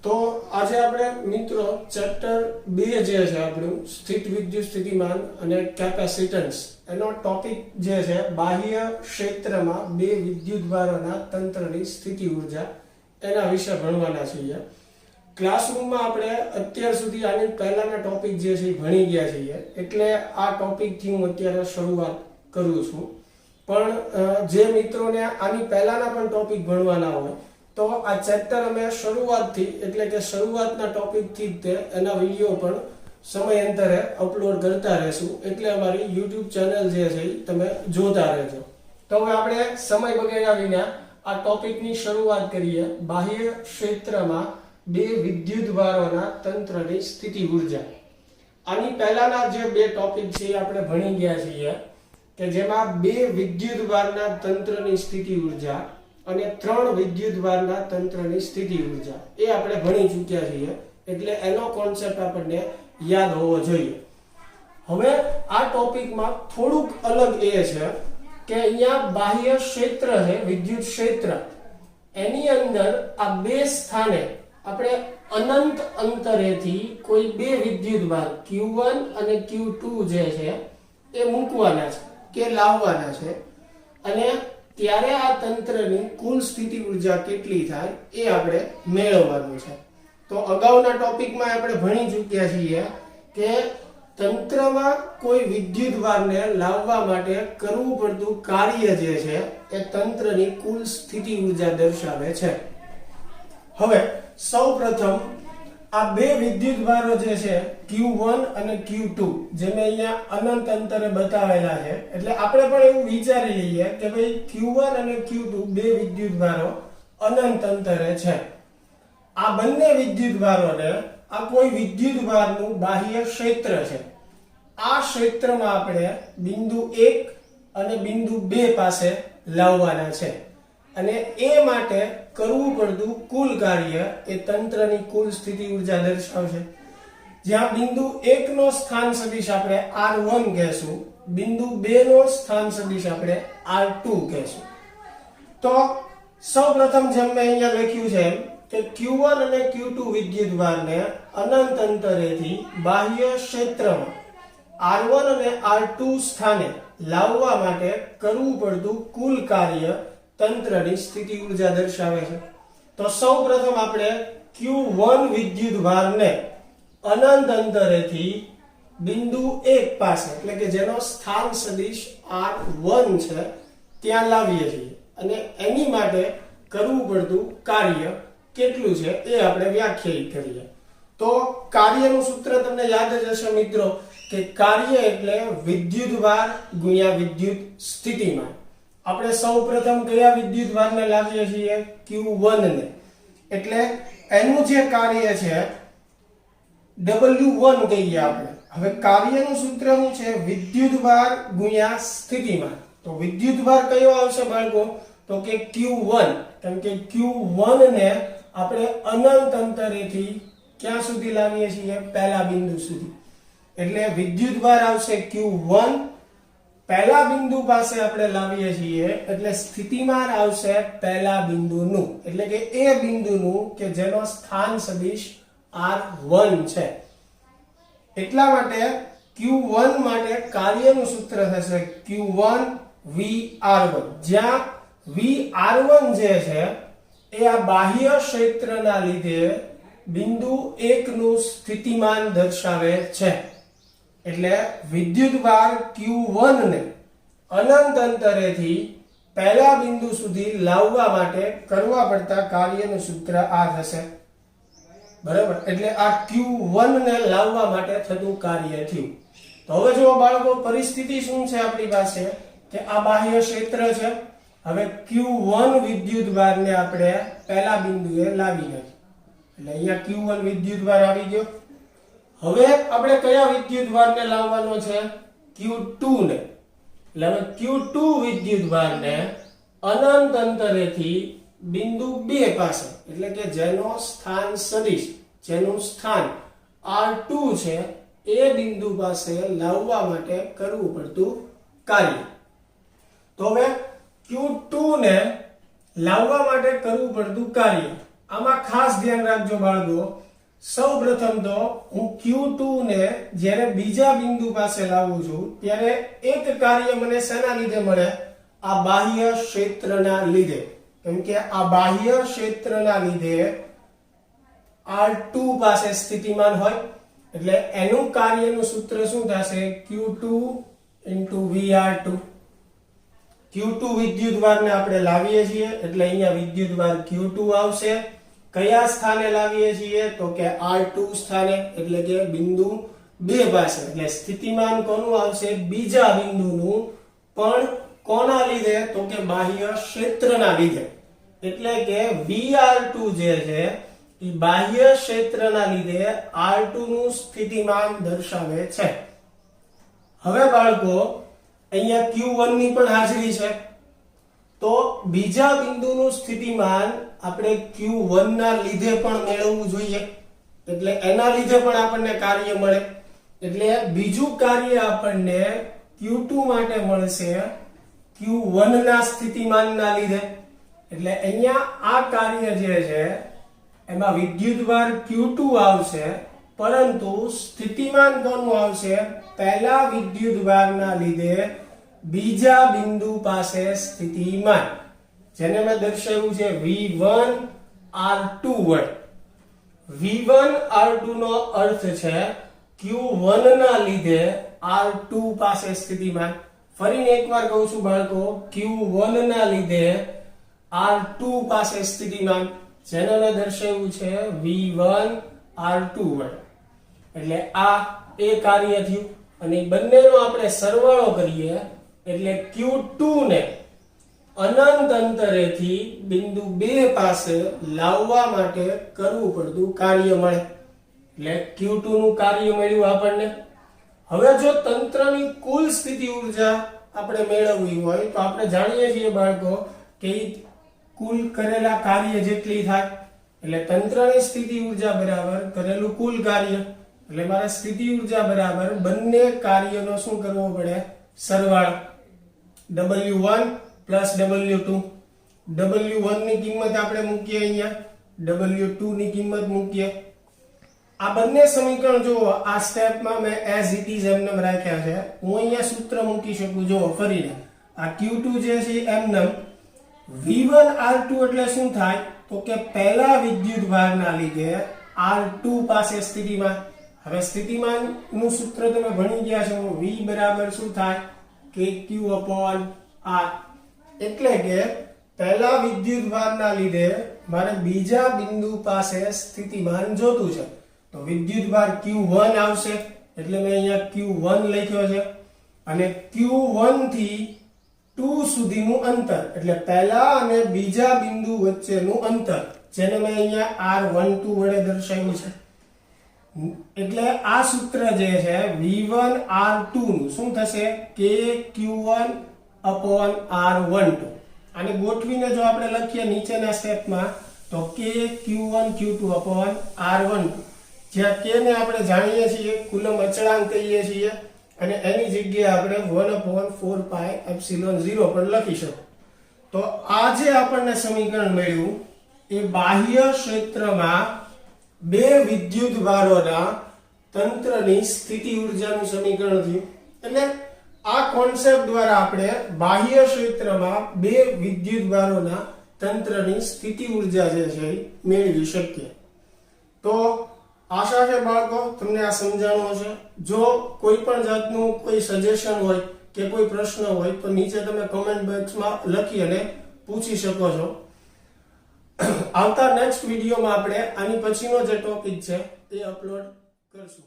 તો આજે આપણે મિત્રો ચેપ્ટર 2 જે છે આપણું સ્થિત વિદ્યુત સ્થિતિમાન અને કેપેસિટન્સ એનો ટોપિક જે છે બાહ્ય ક્ષેત્રમાં બે વિદ્યુતભારોના તંત્રની સ્થિતિ ઊર્જા એના વિશે ભણવાના છીએ। ક્લાસરૂમમાં આપણે અત્યાર સુધી આની પહેલાના ટોપિક જે છે ભણી ગયા છીએ, એટલે આ ટોપિકથી હું અત્યારે શરૂઆત કરું છું। પણ જે મિત્રોને આની પહેલાના પણ ટોપિક ભણવાના હોય તો આ ચેપ્ટર અમે શરૂઆતથી એટલે કે શરૂઆતના ટોપિકથી જ તે એના વિડીયો પણ સમયાંતરે અપલોડ કરતા રહેશું, એટલે અમારી YouTube ચેનલ જે છે તમે જોતા રહેજો। તો હવે આપણે સમય બગાડ્યા વિના આ ટોપિકની શરૂઆત કરીએ। બાહ્ય ક્ષેત્રમાં બે વિદ્યુતભારોના તંત્રની સ્થિતિ ઊર્જા। આની પહેલાના જે બે ટોપિક છે આપણે ભણી ગયા છીએ કે જેમાં બે વિદ્યુતભારના તંત્રની સ્થિતિ ઊર્જા અને ત્રણ વિદ્યુતભારના તંત્રની સ્થિતિ ઊર્જા એ આપણે ભણી ચૂક્યા છીએ, એટલે એનો કોન્સેપ્ટ આપણને યાદ હોવો જોઈએ। હવે આ ટોપિકમાં થોડુંક અલગ એ છે કે અહીંયા બાહ્ય ક્ષેત્ર છે, વિદ્યુત ક્ષેત્ર, એની અંદર આ બે સ્થાને આપણે અનંત અંતરેથી કોઈ બે વિદ્યુતભાર Q1 અને Q2 જે છે એ મૂકવાના છે કે લાવવાના છે, અને ત્યારે આ તંત્રની કુલ સ્થિતિ ઊર્જા કેટલી થાય એ આપણે મેળવવાનું છે। તો અગાઉના ટોપિકમાં આપણે ભણી ચૂક્યા છીએ કે તંત્રમાં કોઈ વિદ્યુતભારને લાવવા માટે કરવું પડતું કાર્ય જે છે એ તંત્રની કુલ સ્થિતિ ઊર્જા દર્શાવે છે। હવે સૌપ્રથમ આ બે વિદ્યુતભારો જે છે Q1 અને Q2 જે મેં અહીંયા અનંત અંતરે બતાવેલા છે, એટલે આપણે પણ એવું વિચારી લઈએ કે ભાઈ Q1 અને Q2 બે વિદ્યુતભારો અનંત અંતરે છે। આ બંને વિદ્યુતભારોને આ કોઈ વિદ્યુતભારનું બાહ્ય ક્ષેત્ર છે, આ ક્ષેત્રમાં આપણે બિંદુ 1 અને બિંદુ 2 પાસે લાવવાના છે, અને એ માટે કરવું પડતું કુલ કાર્ય એ તંત્રની કુલ સ્થિતિ ઊર્જા દર્શાવશે। જ્યાં બિંદુ 1 નો સ્થાન સદિશ આપણે R1 કહેશું, બિંદુ 2 નો સ્થાન સદિશ આપણે R2 કહેશું। તો સૌપ્રથમ જેમ મેં અહીંયા લખ્યું છે કે Q1 અને Q2 વિદ્યુતભારને અનંત અંતરેથી બાહ્ય ક્ષેત્રમાં R1 અને R2 સ્થાને લાવવા માટે કરવું પડતું કુલ કાર્ય તંત્રની સ્થિતિ ઊર્જા દર્શાવે છે। તો સૌપ્રથમ આપણે Q1 વિદ્યુતભારને અનંત અંતરેથી બિંદુ 1 પાસે એટલે કે જેનો સ્થાન સદિશ R1 છે ત્યાં લાવીએ છીએ, અને એની માટે કરવું પડતું કાર્ય કેટલું છે એ આપણે વ્યાખ્યાયિત કરીએ। તો કાર્યનું સૂત્ર તમને યાદ જ હશે મિત્રો કે કાર્ય એટલે વિદ્યુતભાર ગુણ્યા વિદ્યુત સ્થિતિમાન। આપણે સૌપ્રથમ કયા વિદ્યુતભારને લાવીએ છીએ? Q1 ને, એટલે એનું જે કાર્ય છે W1 કહીએ આપણે। હવે કાર્યનું સૂત્ર શું છે? વિદ્યુતભાર ગુણ્યા સ્થિતિમાન। તો વિદ્યુતભાર કયો આવશે બાળકો? તો કે Q1, કેમ કે Q1 ને આપણે અનંત અંતરેથી ક્યાં સુધી લાવીએ છીએ? પહેલા બિંદુ સુધી, એટલે વિદ્યુતભાર આવશે Q1, પહેલા બિંદુ પાસે આપણે લાવીએ છીએ, એટલે સ્થિતિમાન આવશે પહેલા બિંદુનું, એટલે કે એ બિંદુનું કે જેનો સ્થાન સદિશ R1 છે। એટલા માટે Q1 માટે કાર્યનું સૂત્ર થશે Q1 VR1, જ્યાં VR1 જે છે એ આ બાહ્ય ક્ષેત્રના લીધે બિંદુ 1 નું સ્થિતિમાન દર્શાવે છે। એટલે વિદ્યુતભાર Q1 ને અનંત અંતરેથી પહેલા બિંદુ સુધી લાવવા માટે કરવા પડતા કાર્યનું સૂત્ર આ થશે, બરાબર? એટલે આ Q1 ને લાવવા માટે થતું કાર્ય થયું। તો હવે જો બાળકો પરિસ્થિતિ શું છે આપણી પાસે કે આ બાહ્ય ક્ષેત્ર છે। હવે Q1 વિદ્યુતભારને આપણે પહેલા બિંદુએ લાવી નાખીએ, એટલે અહીંયા Q1 વિદ્યુતભાર આવી ગયો। હવે આપણે કયા વિદ્યુતભારને લાવવાનો છે? Q2 ને, એટલે હવે Q2 વિદ્યુતભારને અનંત અંતરેથી બિંદુ 2 પાસે એટલે કે જેનો સ્થાન સદિશ જેનું સ્થાન R2 છે એ બિંદુ પાસે લાવવા માટે કરવું પડતું કાર્ય। તો હવે Q2 ને લાવવા માટે કરવું પડતું કાર્ય આમાં ખાસ ધ્યાન રાખજો બાળકો, સૌ પ્રથમ તો હું Q2 ને જ્યારે બીજા બિંદુ પાસે લાવું છું ત્યારે એક કાર્ય મને શેના લીધે મળે? આ બાહ્ય ક્ષેત્રના લીધે. કેમ કે આ બાહ્ય ક્ષેત્રના લીધે R2 પાસે સ્થિતિમાન હોય એટલે એનું કાર્યનું સૂત્ર શું થશે? Q2 VR2. Q2 વિદ્યુતભારને આપણે લાવીએ છીએ એટલે અહીંયા વિદ્યુતભાર Q2 આવશે. કયા સ્થાને લાવીએ છીએ? તો કે R2 સ્થાને, એટલે કે બિંદુ 2 પાસે. એટલે સ્થિતિમાન કોનું આવશે? બીજા બિંદુનું, પણ કોના લીધે? તો કે બાહ્ય ક્ષેત્રના લીધે. એટલે કે VR2 જે છે એ બાહ્ય ક્ષેત્રના લીધે R2 નું સ્થિતિમાન દર્શાવે છે. હવે બાળકો અહીંયા Q1 ની પણ હાજરી છે તો બીજા બિંદુનું સ્થિતિમાન આપણે Q1 ના લીધે પણ મેળવવું જોઈએ. એટલે એના લીધે પણ આપણને કાર્ય મળે. એટલે બીજું કાર્ય આપણને Q2 માટે મળશે Q1 ના સ્થિતિમાનના લીધે. એટલે અહીંયા આ કાર્ય જે છે એમાં વિદ્યુતભાર Q2 આવશે, પરંતુ સ્થિતિમાન કોનું આવશે? પહેલા વિદ્યુતભારના લીધે બીજા બિંદુ પાસે સ્થિતિમાન, જેને મેં દર્શાવ્યું છે V1 R2 વડે. V1 R2 નો અર્થ છે Q1 ના લીધે R2 પાસે સ્થિતિમાન. ફરીને એકવાર કહું છું બાળકો, Q1 ના લીધે R2 પાસે સ્થિતિમાન, જેને મેં દર્શાવ્યું છે V1 R2 વડે. એટલે આ એ કાર્ય થયું અને બંનેનો આપણે સરવાળો કરીએ એટલે Q2 ને અનંત અંતરેથી બિંદુ 2 પાસે લાવવા માટે કરવું પડતું કાર્ય મળે. એટલે Q2 નું કાર્ય મળ્યું આપણને. હવે જો તંત્રની કુલ સ્થિતિ ઉર્જા આપણે મેળવવી હોય તો આપણે જાણીએ છીએ બાળકો કે કુલ કરેલા કાર્ય જેટલી થાય. એટલે તંત્રની સ્થિતિ ઉર્જા બરાબર કરેલું કુલ કાર્ય. એટલે મારે સ્થિતિ ઉર્જા બરાબર બંને કાર્યનો શું કરવો પડે? સરવાળો. W1 plus W2. W1 ની કિંમત આપણે મૂકીએ અહીંયા, W2 ની કિંમત મૂકીએ. આ બંને સમીકરણ જો આ સ્ટેપમાં મેં એઝ ઇટ ઇઝ એમને રાખ્યા છે. હું અહીંયા સૂત્ર મૂકી શકું. જો ફરીને આ Q2 જે છે એમને V1 R2 એટલે શું થાય? તો કે પહેલા વિદ્યુતભારના લીધે R2 પાસે સ્થિતિમાન. હવે સ્થિતિમાન નું સૂત્ર તમે ભણી ગયા છો. V બરાબર શું થાય? KQ/R. એટલે કે પહેલા વિદ્યુતભારના લીધે મારે બીજા બિંદુ પાસે સ્થિતિમાન જોતું છે તો વિદ્યુતભાર Q1 આવશે. એટલે મેં અહીંયા Q1 લખ્યો છે. અને Q1 થી 2 સુધીનું અંતર, એટલે પહેલા અને બીજા બિંદુ વચ્ચેનું અંતર, જેને મેં અહીંયા R12 વડે દર્શાવ્યું છે. એટલે આ સૂત્ર જે છે V1 R2 નું શું થશે? KQ1/R12. આને ગોઠવીને જો આપણે લખીએ નીચેના સ્ટેપમાં તો KQ1 Q2/R12, જ્યાં K ને આપણે જાણીએ છીએ કુલમ અચળાંક કહીએ છીએ અને એની જગ્યાએ આપણે 1/4πε0 પણ લખી શકીએ. તો આ જે આપણને સમીકરણ મળ્યું એ બાહ્ય ક્ષેત્રમાં બે વિદ્યુતભારોના તંત્રની સ્થિતિ ઉર્જાનું સમીકરણ થયું. એટલે આ કોન્સેપ્ટ દ્વારા આપણે બાહ્ય ક્ષેત્રમાં બે વિદ્યુતભારોના તંત્રની સ્થિતિ ઉર્જા જે છે મેળવી શકીએ. તો આશા છે બાળકો તમને આ સમજાણું હશે. જો કોઈ પણ જાતનું કોઈ સજેશન હોય કે કોઈ પ્રશ્ન હોય તો નીચે તમે કમેન્ટ બોક્સમાં લખી અને પૂછી શકો છો. આવતા નેક્સ્ટ વિડીયોમાં આપણે આની પછીનો જે ટોપિક છે એ અપલોડ કરશું.